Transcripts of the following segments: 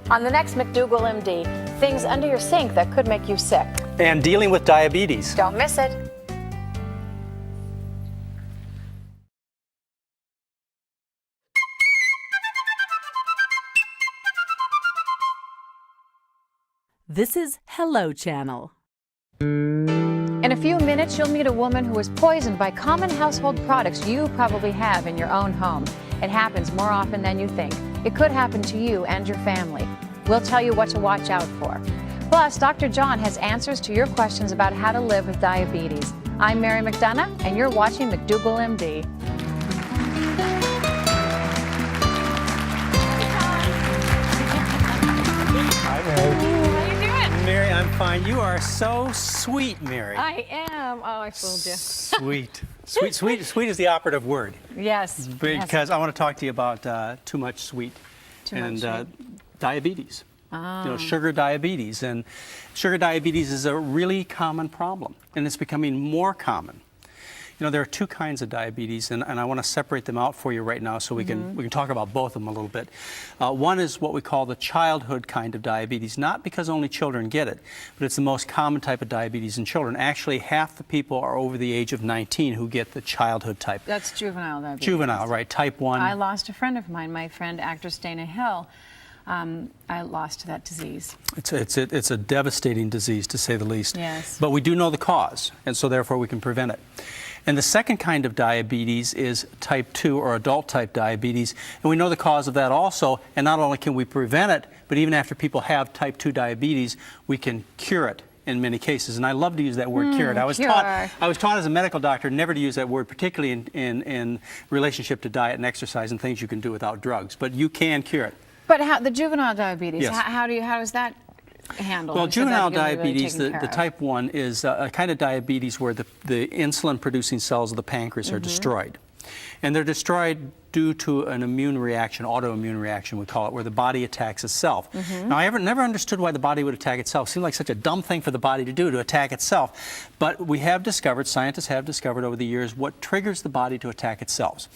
On the next McDougall MD, things under your sink that could make you sick. And dealing with diabetes. Don't miss it. This is Hello Channel. In a few minutes, you'll meet a woman who was poisoned by common household products you probably have in your own home. It happens more often than you think. It could happen to you and your family. We'll tell you what to watch out for. Plus, Dr. John has answers to your questions about how to live with diabetes. I'm Mary McDougall, and you're watching McDougall MD. Hi, Mary. How you doing? Mary, I'm fine. You are so sweet, Mary. I am. Oh, I fooled you. Sweet. Sweet is the operative word. Yes. Because I want to talk to you about too much sweet and diabetes. Sugar diabetes. And sugar diabetes is a really common problem, and it's becoming more common. There are two kinds of diabetes, and I want to separate them out for you right now so we can talk about both of them a little bit. One is what we call the childhood kind of diabetes, not because only children get it, but it's the most common type of diabetes in children. Actually, half the people are over the age of 19 who get the childhood type. That's juvenile diabetes. Juvenile, right, type 1. I lost a friend of mine, my friend, actress Dana Hill. I lost to that disease. It's a devastating disease, to say the least. Yes. But we do know the cause, and so therefore we can prevent it. And the second kind of diabetes is type 2 or adult type diabetes, and we know the cause of that also, and not only can we prevent it, but even after people have type 2 diabetes, we can cure it in many cases. And I love to use that word cure it. I was taught as a medical doctor never to use that word, particularly in relationship to diet and exercise and things you can do without drugs, but you can cure it. But how, the juvenile diabetes, yes. how is that handled? Well, juvenile diabetes, the type 1, is a kind of diabetes where the insulin-producing cells of the pancreas are destroyed. And they're destroyed due to an immune reaction, autoimmune reaction we call it, where the body attacks itself. Now, I never understood why the body would attack itself. It seemed like such a dumb thing for the body to do, to attack itself. But we have discovered, scientists have discovered over the years, what triggers the body to attack itself.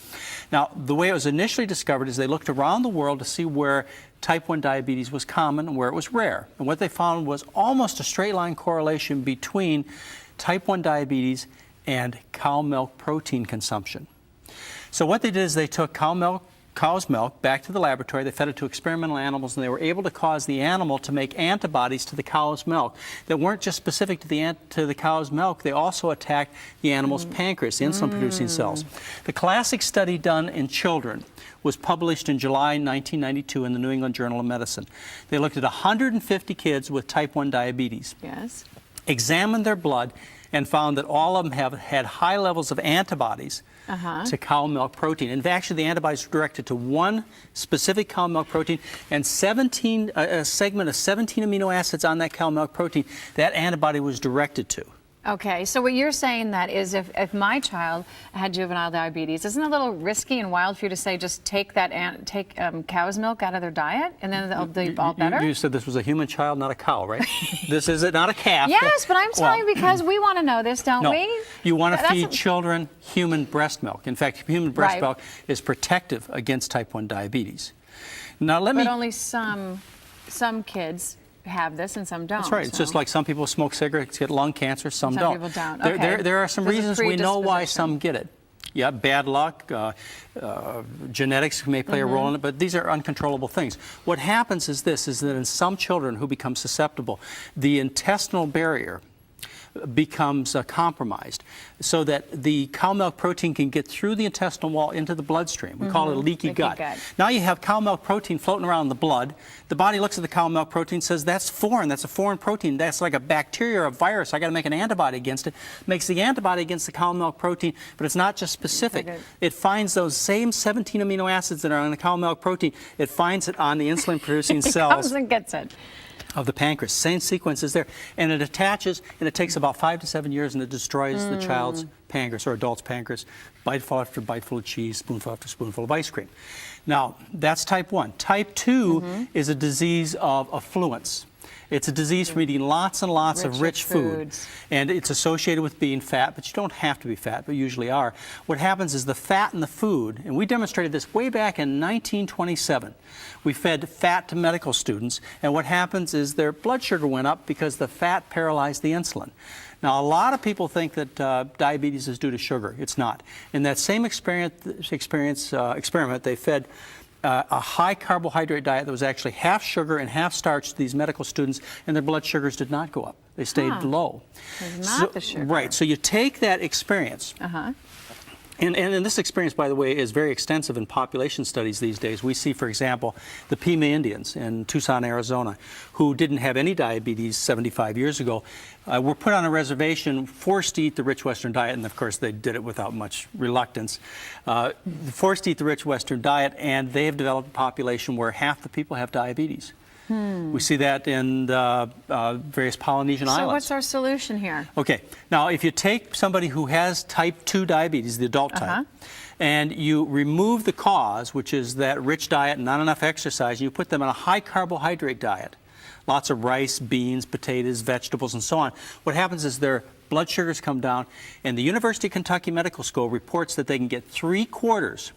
Now, the way it was initially discovered is they looked around the world to see where type 1 diabetes was common and where it was rare. And what they found was almost a straight line correlation between type 1 diabetes and cow milk protein consumption. So what they did is they took cow's milk back to the laboratory, they fed it to experimental animals, and they were able to cause the animal to make antibodies to the cow's milk that weren't just specific to the cow's milk, they also attacked the animal's pancreas, the insulin-producing cells. The classic study done in children was published in July 1992 in the New England Journal of Medicine. They looked at 150 kids with type 1 diabetes, examined their blood, and found that all of them had high levels of antibodies to cow milk protein. And actually, the antibodies were directed to one specific cow milk protein, and a segment of 17 amino acids on that cow milk protein that antibody was directed to. Okay, so what you're saying that is if my child had juvenile diabetes, isn't it a little risky and wild for you to say just take cow's milk out of their diet and then they'll be all better? You said this was a human child, not a cow, right? This is not a calf. Yes, but I'm telling you because we want to know this, don't we? You want to feed children human breast milk. In fact, human breast milk is protective against type 1 diabetes. Now But only some kids have this and some don't. That's right. It's just like some people smoke cigarettes, get lung cancer, some don't. People don't. Okay. There are some reasons we know why some get it. Yeah, bad luck, genetics may play a role in it, but these are uncontrollable things. What happens is this, is that in some children who become susceptible, the intestinal barrier becomes compromised so that the cow milk protein can get through the intestinal wall into the bloodstream. We call it a leaky gut. Now you have cow milk protein floating around in the blood. The body looks at the cow milk protein and says, that's foreign, that's a foreign protein, that's like a bacteria or a virus, I got to make an antibody against it. Makes the antibody against the cow milk protein, but it's not just specific. It finds those same 17 amino acids that are on the cow milk protein, it finds it on the insulin-producing cells. It comes and gets it. Of the pancreas. Same sequence is there. And it attaches, and it takes about 5 to 7 years, and it destroys the child's pancreas or adult's pancreas, biteful after biteful of cheese, spoonful after spoonful of ice cream. Now, that's type 1. Type 2 is a disease of affluence. It's a disease from eating lots and lots of rich food. And it's associated with being fat, but you don't have to be fat, but you usually are. What happens is the fat in the food, and we demonstrated this way back in 1927. We fed fat to medical students, and what happens is their blood sugar went up because the fat paralyzed the insulin. Now, a lot of people think that diabetes is due to sugar. It's not. In that same experiment, they fed a high carbohydrate diet that was actually half sugar and half starch to these medical students, and their blood sugars did not go up. They stayed low. Not the sugar. Right. So you take that experience. And this experience, by the way, is very extensive in population studies these days. We see, for example, the Pima Indians in Tucson, Arizona, who didn't have any diabetes 75 years ago, were put on a reservation, forced to eat the rich Western diet, and of course they did it without much reluctance. Forced to eat the rich Western diet, and they have developed a population where half the people have diabetes. We see that in various Polynesian islands. So what's our solution here? Okay, now if you take somebody who has type 2 diabetes, the adult type, and you remove the cause, which is that rich diet and not enough exercise, and you put them on a high carbohydrate diet, lots of rice, beans, potatoes, vegetables, and so on, what happens is their blood sugars come down, and the University of Kentucky Medical School reports that they can get 2/3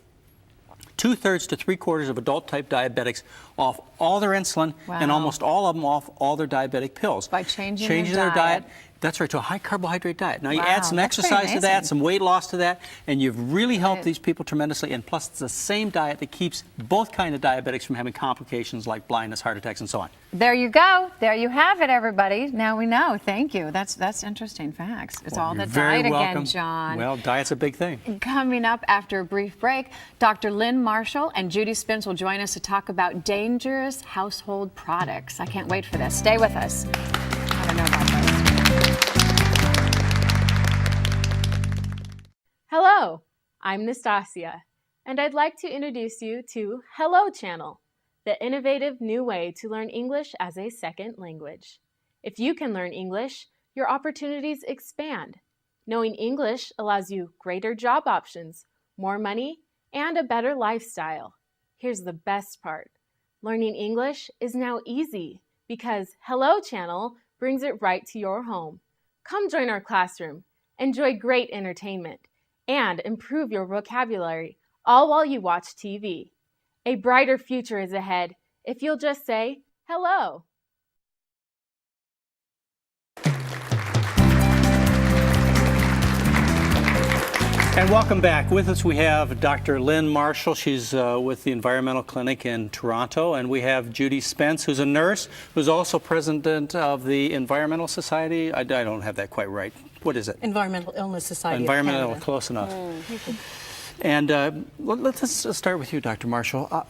to 3/4 of adult-type diabetics off all their insulin, and almost all of them off all their diabetic pills. By changing their diet. That's right, to a high carbohydrate diet. Now you add some exercise to that, some weight loss to that, and you've really helped these people tremendously. And plus, it's the same diet that keeps both kinds of diabetics from having complications like blindness, heart attacks, and so on. There you go. There you have it, everybody. Now we know. Thank you. That's interesting facts. It's all the diet again, John. Well, diet's a big thing. Coming up after a brief break, Dr. Lynn Marshall and Judy Spence will join us to talk about dangerous household products. I can't wait for this. Stay with us. I don't know about those. Hello, I'm Nastasia, and I'd like to introduce you to Hello Channel, the innovative new way to learn English as a second language. If you can learn English, your opportunities expand. Knowing English allows you greater job options, more money, and a better lifestyle. Here's the best part. Learning English is now easy because Hello Channel brings it right to your home. Come join our classroom, enjoy great entertainment, and improve your vocabulary, all while you watch TV. A brighter future is ahead if you'll just say hello. And welcome back. With us we have Dr. Lynn Marshall. She's with the Environmental Clinic in Toronto. And we have Judy Spence, who's a nurse, who's also president of the Environmental Society. I don't have that quite right. What is it? Environmental Illness Society Environmental, of Canada. Close enough. And let's start with you, Dr. Marshall.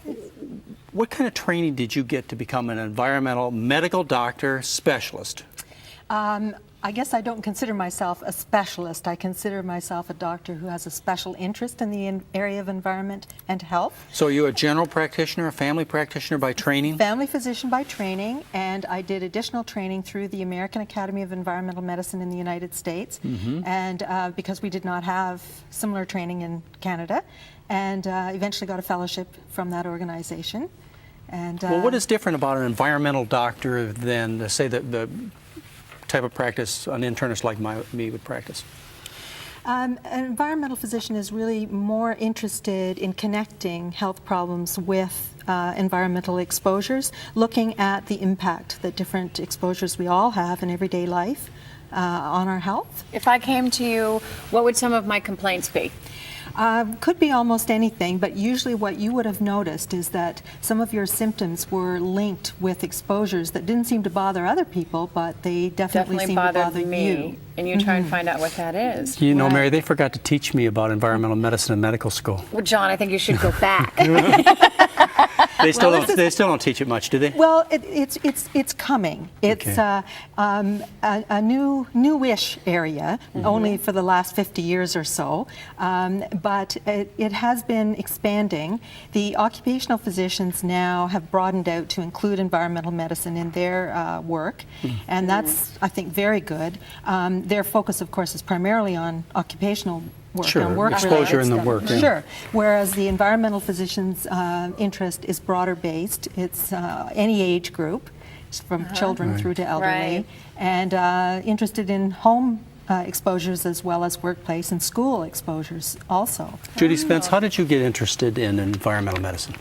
What kind of training did you get to become an environmental medical doctor specialist? I guess I don't consider myself a specialist. I consider myself a doctor who has a special interest in the area of environment and health. So are you a general practitioner, a family practitioner by training? Family physician by training, and I did additional training through the American Academy of Environmental Medicine in the United States, and because we did not have similar training in Canada, and eventually got a fellowship from that organization. And well, what is different about an environmental doctor than, say, the type of practice an internist like me would practice? An environmental physician is really more interested in connecting health problems with environmental exposures, looking at the impact that different exposures we all have in everyday life on our health. If I came to you, what would some of my complaints be? Could be almost anything, but usually what you would have noticed is that some of your symptoms were linked with exposures that didn't seem to bother other people, but they definitely seem to bother me. you. And you try and find out what that is. You know, Mary, they forgot to teach me about environmental medicine in medical school. Well, John, I think you should go back. They still don't teach it much, do they? Well, it's coming. It's a newish area, only for the last 50 years or so, but it has been expanding. The occupational physicians now have broadened out to include environmental medicine in their work, and that's, I think, very good. Their focus, of course, is primarily on occupational work. Sure, on work exposure in the work. Yeah. Sure, whereas the environmental physician's interest is broader based. It's any age group. from children through to elderly, Right. and interested in home exposures as well as workplace and school exposures also. Judy Spence, how did you get interested in environmental medicine?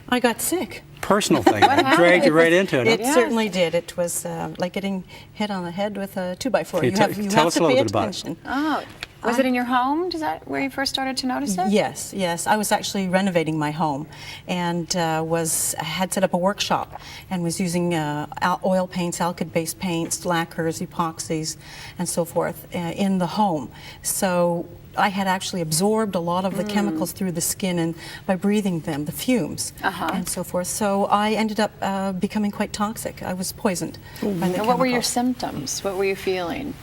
I got sick. Personal thing, dragged you right into it. It huh? certainly did. It was like getting hit on the head with a 2x4. Okay, You have tell us to a little pay bit about it. attention. Oh, was it in your home? Is that where you first started to notice it? Yes, yes. I was actually renovating my home, and had set up a workshop, and was using oil paints, alkyd-based paints, lacquers, epoxies, and so forth in the home. So I had actually absorbed a lot of the chemicals through the skin and by breathing them, the fumes and so forth. So I ended up becoming quite toxic. I was poisoned by the And what were your chemicals. symptoms? What were you feeling?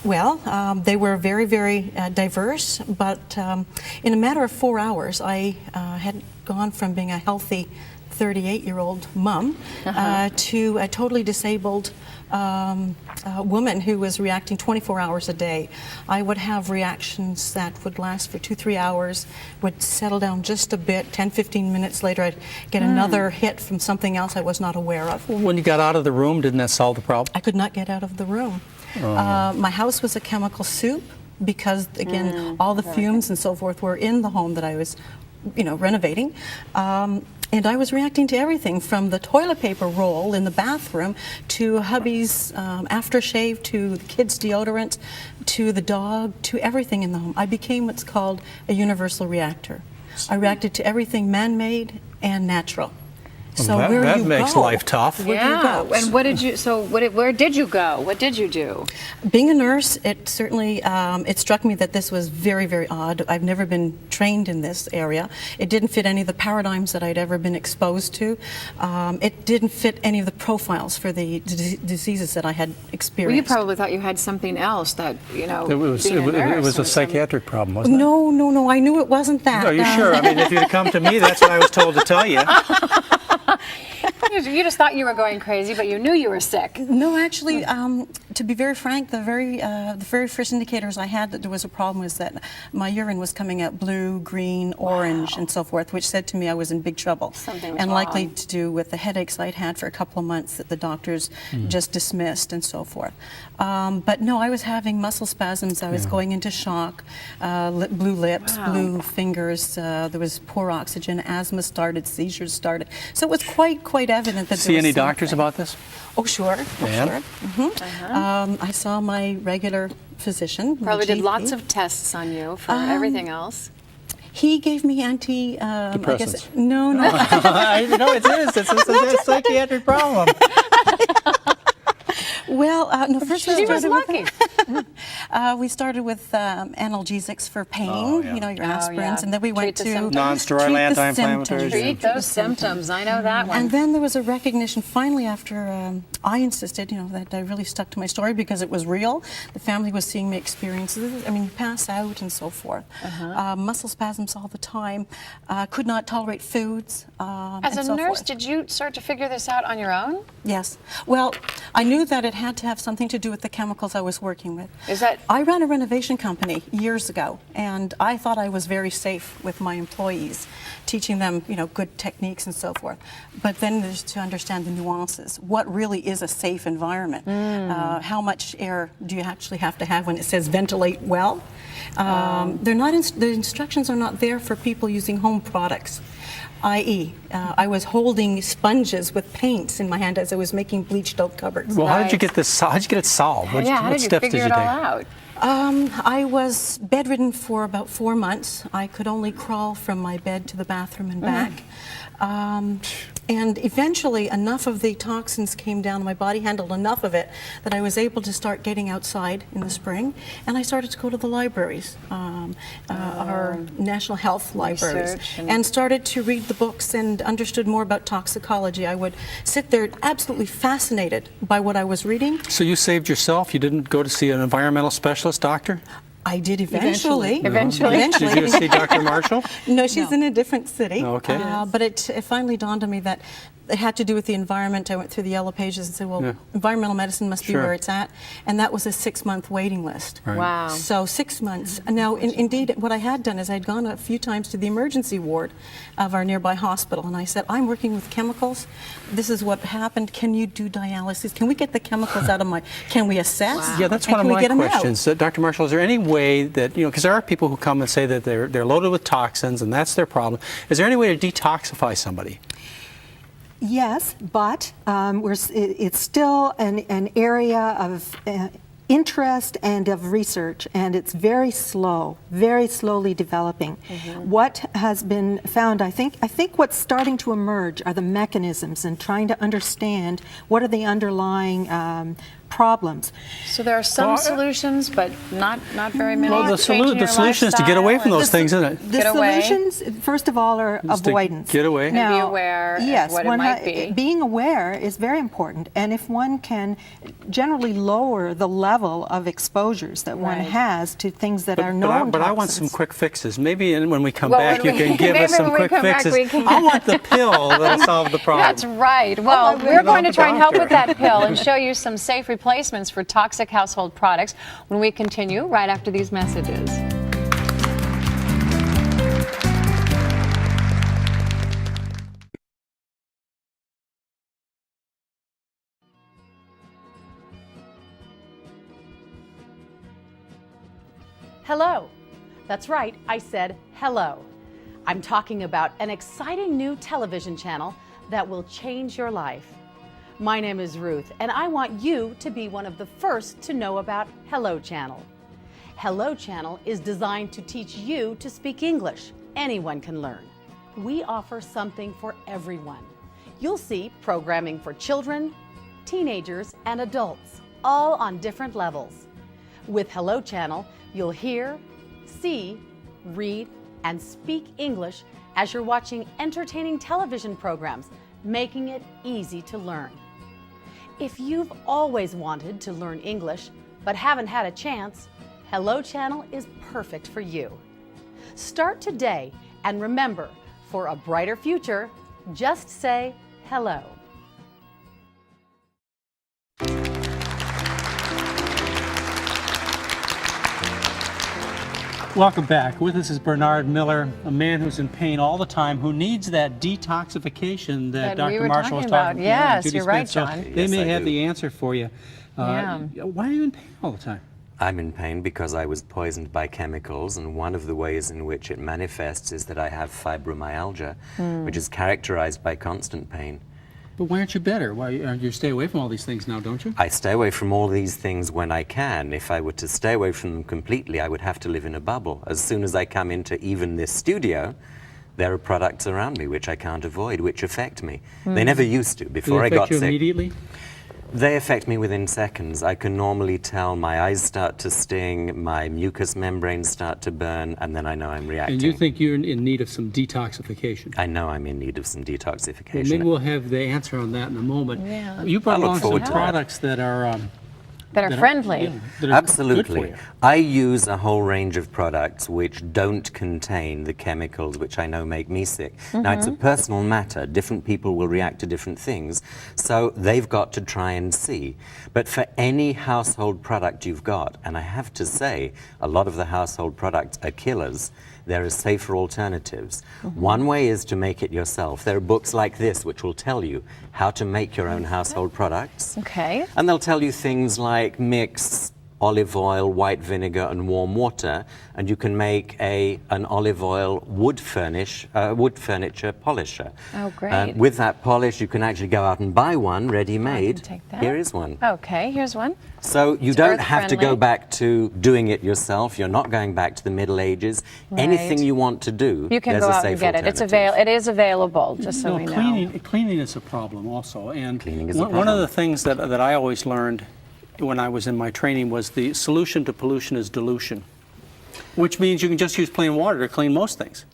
Well, they were very, very diverse, but in a matter of 4 hours, I had gone from being a healthy 38-year-old mom to a totally disabled woman who was reacting 24 hours a day. I would have reactions that would last for 2-3 hours, would settle down just a bit. 10-15 minutes later, I'd get another hit from something else I was not aware of. When you got out of the room, didn't that solve the problem? I could not get out of the room. My house was a chemical soup because, again, all the fumes and so forth were in the home that I was, renovating. And I was reacting to everything from the toilet paper roll in the bathroom to hubby's aftershave to the kids' deodorant to the dog to everything in the home. I became what's called a universal reactor. I reacted to everything man-made and natural. So Well, where that you makes go, life tough. Where do you go? And what did you? So where did you go? What did you do? Being a nurse, it certainly it struck me that this was very, very odd. I've never been trained in this area. It didn't fit any of the paradigms that I'd ever been exposed to. It didn't fit any of the profiles for the diseases that I had experienced. Well, you probably thought you had something else that It was a psychiatric problem, wasn't it? No, no, no. I knew it wasn't that. Are you sure? I mean, if you'd come to me, that's what I was told to tell you. You just thought you were going crazy, but you knew you were sick. No, actually, to be very frank, the very first indicators I had that there was a problem was that my urine was coming out blue, green, orange, and so forth, which said to me I was in big trouble. Something was and likely wrong. to do with the headaches I'd had for a couple of months that the doctors just dismissed and so forth. But no, I was having muscle spasms. I was going into shock, blue lips, blue fingers. There was poor oxygen. Asthma started. Seizures started. So it was quite evident that See there was any doctors something. about this? Oh, sure. And? Oh, sure. I saw my regular physician. my Probably did GP. lots of tests on you for everything else. He gave me anti. I guess Depressants. no. No, it is. It's a psychiatric problem. Well, no. First, She was lucky. we started with analgesics for pain. Oh, yeah. Your Oh, aspirins, yeah. and then we went Treat the to symptoms. Non-steroidal treat the anti-inflammatories. symptoms. Treat those symptoms. I know that one. And then there was a recognition finally after I insisted, that I really stuck to my story because it was real. The family was seeing me experience, pass out and so forth. Muscle spasms all the time. Could not tolerate foods. As and a so nurse, forth. did you start to figure this out on your own? Yes. Well, I knew that it had to have something to do with the chemicals I was working with. Is that- I ran a renovation company years ago, and I thought I was very safe with my employees, teaching them, good techniques and so forth. But then there's to understand the nuances. What really is a safe environment? How much air do you actually have to have when it says ventilate well? They're not. The instructions are not there for people using home products. I.e., I was holding sponges with paints in my hand as I was making bleached oak cupboards. Well, how did you Right. get this? How did you get it solved? What How did you steps figure did you it all take? out? I was bedridden for about 4 months. I could only crawl from my bed to the bathroom and back. And eventually, enough of the toxins came down, my body handled enough of it that I was able to start getting outside in the spring, and I started to go to the libraries, our national health libraries, Research and started to read the books and understood more about toxicology. I would sit there absolutely fascinated by what I was reading. So you saved yourself? You didn't go to see an environmental specialist doctor? I did eventually. Did you see Dr. Marshall? No, she's in a different city. Oh, okay. But it finally dawned on me that it had to do with the environment. I went through the yellow pages and said, well, environmental medicine must be Sure. where it's at. And that was a 6-month waiting list. Right. Wow. So 6 months. Now, indeed, what I had done is I'd gone a few times to the emergency ward of our nearby hospital, and I said, I'm working with chemicals. This is what happened. Can you do dialysis? Can we get the chemicals out of my, can we assess? Wow. Yeah, that's And one of can we my get 'em out? questions. Dr. Marshall, is there any way that, because there are people who come and say that they're loaded with toxins and that's their problem. Is there any way to detoxify somebody? Yes, but it's still an area of interest and of research, and it's very slowly developing. What has been found, I think what's starting to emerge are the mechanisms and trying to understand what are the underlying problems. So there are some solutions, but not very many. Well, the solution is to get away from those things, isn't it? The Get away. solutions, first of all, are Just to avoidance. get away. And be aware of yes, what it might be. Being aware is very important, and if one can generally lower the level of exposures that one Right. has to things that are known But I want toxins. some quick fixes. Maybe when we come Well, back, when you we- can give us maybe some when we quick come back, fixes. we can- I want the pill that'll solve the problem. That's right. Well, we're going to try and help with that pill and show you some safe replacements for toxic household products when we continue right after these messages. Hello. That's right, I said hello. I'm talking about an exciting new television channel that will change your life. My name is Ruth, and I want you to be one of the first to know about Hello Channel. Hello Channel is designed to teach you to speak English. Anyone can learn. We offer something for everyone. You'll see programming for children, teenagers, and adults, all on different levels. With Hello Channel, you'll hear, see, read, and speak English as you're watching entertaining television programs, making it easy to learn. If you've always wanted to learn English but haven't had a chance, Hello Channel is perfect for you. Start today, and remember, for a brighter future, just say hello. Welcome back. With us is Bernard Miller, a man who's in pain all the time, who needs that detoxification that That we Dr. were Marshall was talking talking about. Yes, Judy you're Smith. right, So John. they Yes, may I have do. the answer for you. Why are you in pain all the time? I'm in pain because I was poisoned by chemicals, and one of the ways in which it manifests is that I have fibromyalgia, which is characterized by constant pain. But why aren't you better? Why you stay away from all these things now, don't you? I stay away from all these things when I can. If I were to stay away from them completely, I would have to live in a bubble. As soon as I come into even this studio, there are products around me which I can't avoid, which affect me. They never used to before I Do they got affect you sick. immediately? They affect me within seconds. I can normally tell my eyes start to sting, my mucous membranes start to burn, and then I know I'm reacting. And you think you're in need of some detoxification? I know I'm in need of some Well, detoxification. maybe we'll have the answer on that in a moment. Yeah. You brought I look along some forward to that. products that are That are friendly. that are good for Absolutely. you. I use a whole range of products which don't contain the chemicals which I know make me sick. Now, it's a personal matter. Different people will react to different things, so they've got to try and see. But for any household product you've got, and I have to say, a lot of the household products are killers, there are safer alternatives. One way is to make it yourself. There are books like this which will tell you how to make your own household products. Okay. And they'll tell you things like mix olive oil, white vinegar, and warm water, and you can make an olive oil wood furniture polisher. Oh, great. With that polish, you can actually go out and buy one ready-made. take that. Here is one. Okay, here's one. So you It's don't have to go earth-friendly. back to doing it yourself. You're not going back to the Middle Ages. Anything Right. you want to do, You can there's go a out safe and get it. alternative. It is available, just so No, we know. cleaning is a problem also. And Cleaning is a one of problem. the things that I always learned when I was in my training was the solution to pollution is dilution, which means you can just use plain water to clean most things.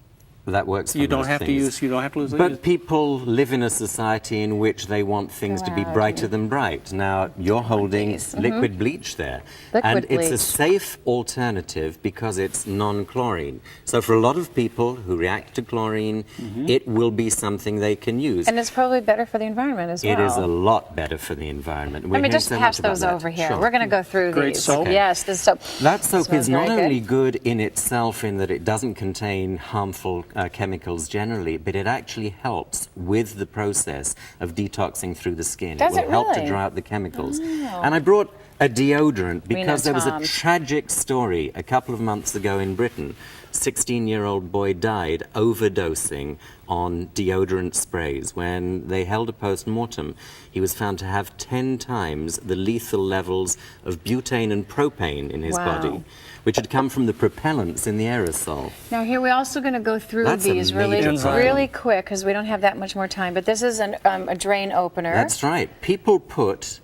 That works for You don't most have to things. use. You don't have to lose. But people live in a society in which they want things to be brighter than bright. Now, you're holding liquid bleach there. Liquid and it's a bleach. safe alternative because it's non-chlorine. So for a lot of people who react to chlorine, it will be something they can use. And it's probably better for the environment as well. It is a lot better for the environment. Let me just pass those over here. Sure. We're going to go through Great these. soap. Okay. Yes, this soap. That soap smells is not very only good. good in itself in that it doesn't contain harmful chemicals generally, but it actually helps with the process of detoxing through the skin. Does it will it help to really? draw out the chemicals. Oh. And I brought a deodorant We know because there was a Tom's. tragic story a couple of months ago in Britain. 16-year-old boy died overdosing on deodorant sprays. When they held a post-mortem, he was found to have 10 times the lethal levels of butane and propane in his Wow. body, which had come from the propellants in the aerosol. Now here we're also going to go through That's a these really, major problem. really quick because we don't have that much more time. But this is a drain opener. That's right. People put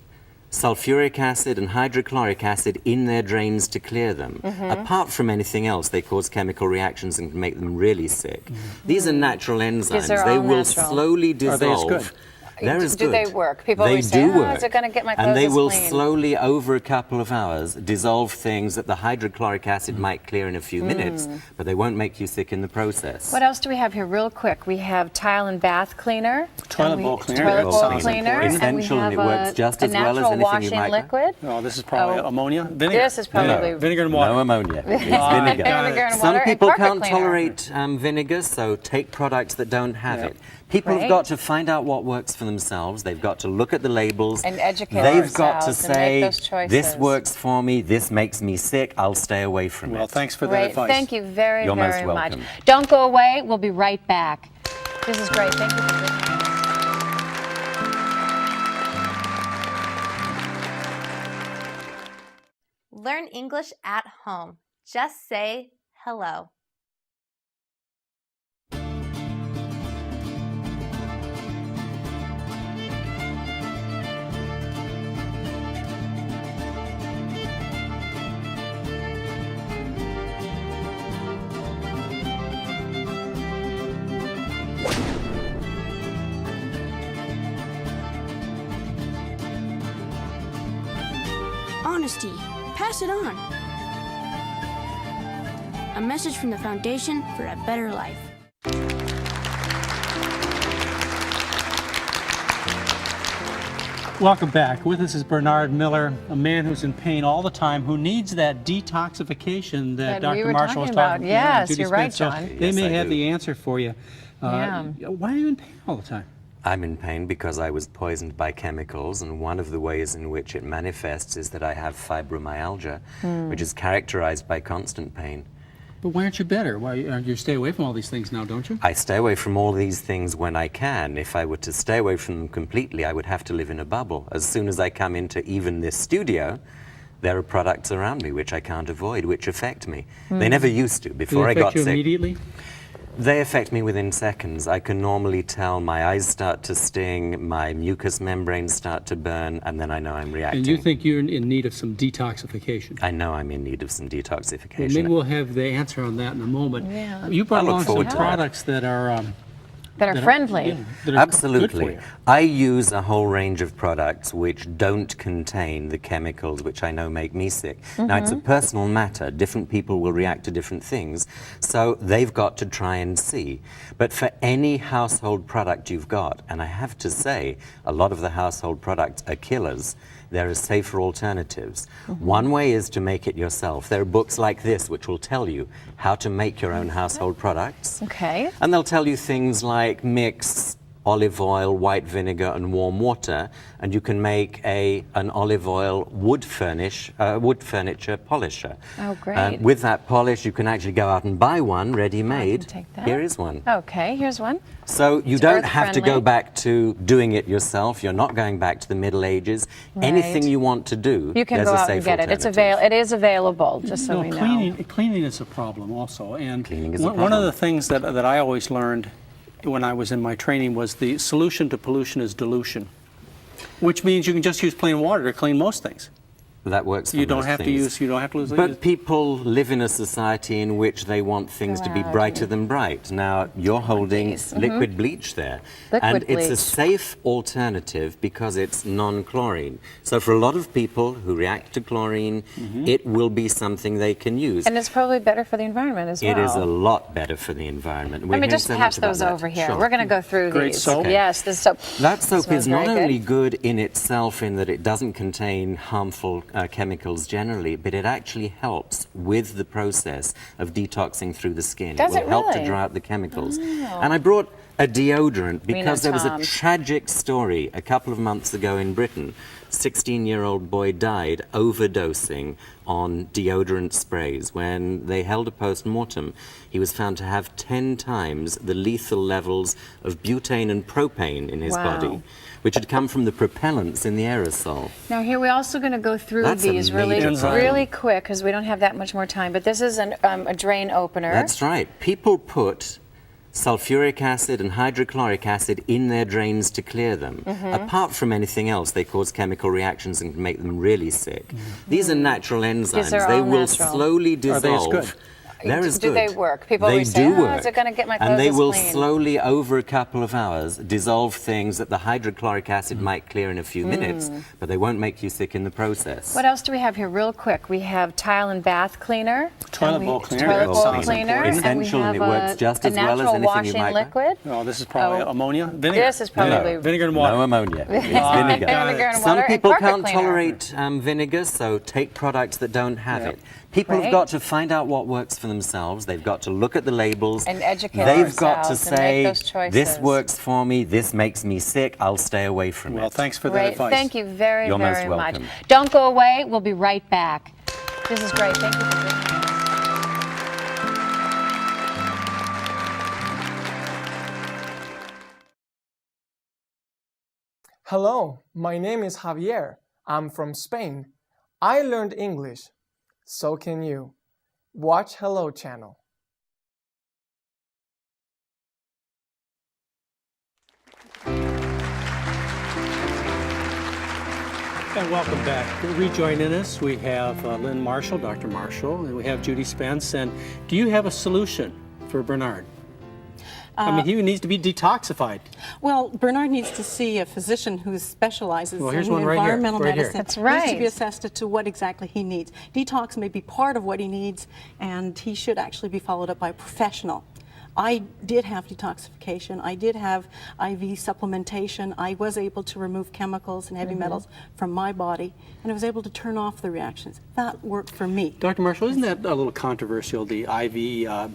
sulfuric acid and hydrochloric acid in their drains to clear them. Apart from anything else, they cause chemical reactions and can make them really sick. These are natural enzymes. they're They all will natural. slowly Are they as dissolve. good? They're as Do good. they work? People they always say, do "Oh, work. is it gonna get my And they clothes will clean?" slowly, over a couple of hours, dissolve things that the hydrochloric acid might clear in a few minutes, but they won't make you sick in the process. What else do we have here real quick? We have tile and bath cleaner. Toilet And bowl cleaner. Toilet That bowl sounds cleaner. important. And we Essential, and have it works just a as well as natural anything you washing might like. liquid. Oh, this is probably Oh. ammonia. Vinegar. This is probably- vinegar and water. No ammonia. It's Ah, vinegar. Vinegar and Some water and people carpet can't cleaner. tolerate vinegar, so take products that don't have Yep. it. People Great. have got to find out what works for themselves. They've got to look at the labels. And educate They've got to ourselves and say, make those choices. this works for me, this makes me sick, I'll stay away from Well, it. thanks for that Great. advice. Thank you very, You're most very much. welcome. Don't go away. We'll be right back. This is great. Thank you for joining us. Learn English at home. Just say hello. Honesty. Pass it on. A message from the Foundation for a Better Life. Welcome back. With us is Bernard Miller, a man who's in pain all the time, who needs that detoxification that That we Dr. were Marshall was talking about. talking Yes, Judy you're right, Smith. So John. they Yes, may I have do. the answer for you. Yeah. Why are you in pain all the time? I'm in pain because I was poisoned by chemicals, and one of the ways in which it manifests is that I have fibromyalgia, which is characterized by constant pain. But why aren't you better? Why you stay away from all these things now, don't you? I stay away from all these things when I can. If I were to stay away from them completely, I would have to live in a bubble. As soon as I come into even this studio, there are products around me which I can't avoid, which affect me. They never used to. Do Before they I affect got you sick, immediately? they affect me within seconds. I can normally tell my eyes start to sting, my mucous membranes start to burn, and then I know I'm reacting. And you think you're in need of some detoxification? I know I'm in need of some Well, detoxification. maybe we'll have the answer on that in a moment. Yeah. You brought I look along some forward to that. products that are That are friendly. yeah, that are good for Absolutely. you. I use a whole range of products which don't contain the chemicals which I know make me sick. Now, it's a personal matter. Different people will react to different things, so they've got to try and see. But for any household product you've got, and I have to say, a lot of the household products are killers, there are safer alternatives. One way is to make it yourself. There are books like this which will tell you how to make your own household products. Okay. And they'll tell you things like mix olive oil, white vinegar, and warm water, and you can make an olive oil wood furniture polisher. Oh, great. With that polish, you can actually go out and buy one ready-made. take that. Here is one. Okay, here's one. So you It's don't have to go earth-friendly. back to doing it yourself. You're not going back to the Middle Ages. Anything Right. you want to do, You can there's go a out safe and get it. alternative. It is available, just so No, we know. cleaning is a problem also. And Cleaning is a one of problem. the things that I always learned when I was in my training was the solution to pollution is dilution, which means you can just use plain water to clean most things. That works for You don't most have to things. use, you don't have to use. But people live in a society in which they want things to be brighter than bright. Now, you're holding liquid bleach there. Liquid and it's a bleach. safe alternative because it's non-chlorine. So for a lot of people who react to chlorine, it will be something they can use. And it's probably better for the environment as well. It is a lot better for the environment. Let me just pass those over here. Sure. We're going to go through Great these. soap. Yes, this soap. That soap smells is not very only good in itself in that it doesn't contain harmful chemicals generally, but it actually helps with the process of detoxing through the skin. Does it will it help to really? dry out the chemicals. And I brought a deodorant because there was a Tom's. tragic story a couple of months ago in Britain. 16-year-old boy died overdosing on deodorant sprays. When they held a post-mortem, he was found to have 10 times the lethal levels of butane and propane in his body, which had come from the propellants in the aerosol. Now here we're also going to go through That's a these really, major problem. really quick because we don't have that much more time. But this is a drain opener. That's right. People put sulfuric acid and hydrochloric acid in their drains to clear them. Apart from anything else, they cause chemical reactions and can make them really sick. These are natural enzymes. are They all will natural. slowly dissolve. Are they as good? They're as Do good. they work? People they always say, do "Oh, work. is it going to get my clothes And they will clean?" slowly, over a couple of hours, dissolve things that the hydrochloric acid might clear in a few minutes, but they won't make you sick in the process. What else do we have here real quick? We have tile and bath cleaner. Toilet bowl cleaner. Toilet That bowl sounds cleaner. important. Essential, and it works just a as well as natural anything you washing might liquid. Oh, this is probably Oh. ammonia? Vinegar. This is probably Vinegar and water. No ammonia. It's Vinegar vinegar. and Some water and people carpet can't cleaner. tolerate vinegar, so take products that don't have it. People Right. have got to find out what works for themselves. They've got to look at the labels. And educate They've got to themselves and say, make those choices. this works for me, this makes me sick, I'll stay away from Well, it. thanks for that Great. advice. Thank you very, You're most very much. welcome. Don't go away. We'll be right back. This is great. Thank you for being here. Hello, my name is Javier. I'm from Spain. I learned English. So can you. Watch Hello Channel. And welcome back. Rejoining us, we have Lynn Marshall, Dr. Marshall, and we have Judy Spence. And do you have a solution for Bernard? I mean, he needs to be detoxified. Well, Bernard needs to see a physician who specializes Well, here's in one right here, environmental right here. medicine. That's Needs to right. be assessed as to what exactly he needs. Detox may be part of what he needs, and he should actually be followed up by a professional. I did have detoxification. I did have IV supplementation. I was able to remove chemicals and heavy metals from my body, and I was able to turn off the reactions. That worked for me. Dr. Marshall, isn't that a little controversial, the IV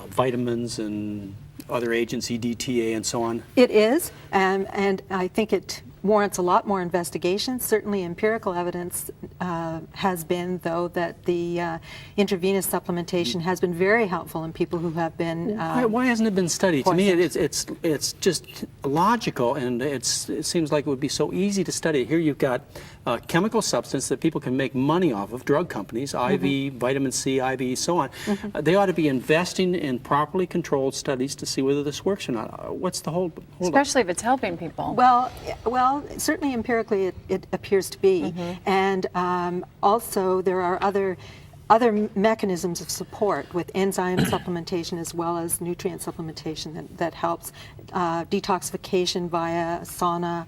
vitamins and other agents, EDTA and so on? It is, and I think it warrants a lot more investigation. Certainly empirical evidence has been, though, that the intravenous supplementation has been very helpful in people who have been Why hasn't it been studied? To me, poisoned. it's just logical, and it seems like it would be so easy to study. Here you've got a chemical substance that people can make money off of, drug companies, IV, vitamin C, IV, so on. They ought to be investing in properly controlled studies to see whether this works or not. What's the hold up? Especially if it's helping people. Well, certainly empirically it appears to be, and also there are other mechanisms of support with enzyme supplementation as well as nutrient supplementation that helps detoxification via sauna,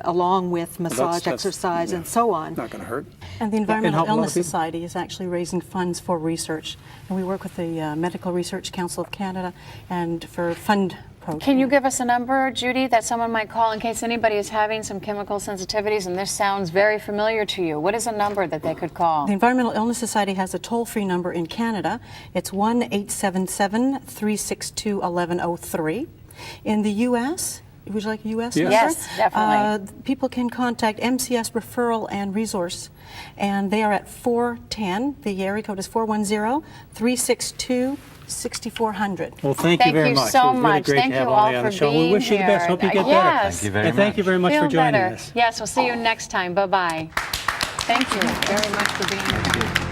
along with massage, exercise, and so on. Not going to hurt. And the And Environmental help a lot of Illness people. Society is actually raising funds for research. And we work with the Medical Research Council of Canada and for fund program. Can you give us a number, Judy, that someone might call in case anybody is having some chemical sensitivities and this sounds very familiar to you? What is a number that they could call? The Environmental Illness Society has a toll-free number in Canada. It's 1-877-362-1103. In the U.S., would you like a U.S. number? Yes, definitely. People can contact MCS Referral and Resource, and they are at 410. The area code is 410-362-6400. Well, thank you very much. so It was really much. great Thank to have you all all you on for the show. being We wish you the best. here. Hope you get better. Yes. Thank you very And thank you much. very much Feel for joining better. us. Yes, we'll see you next time. Bye-bye. Thank you very much for being here.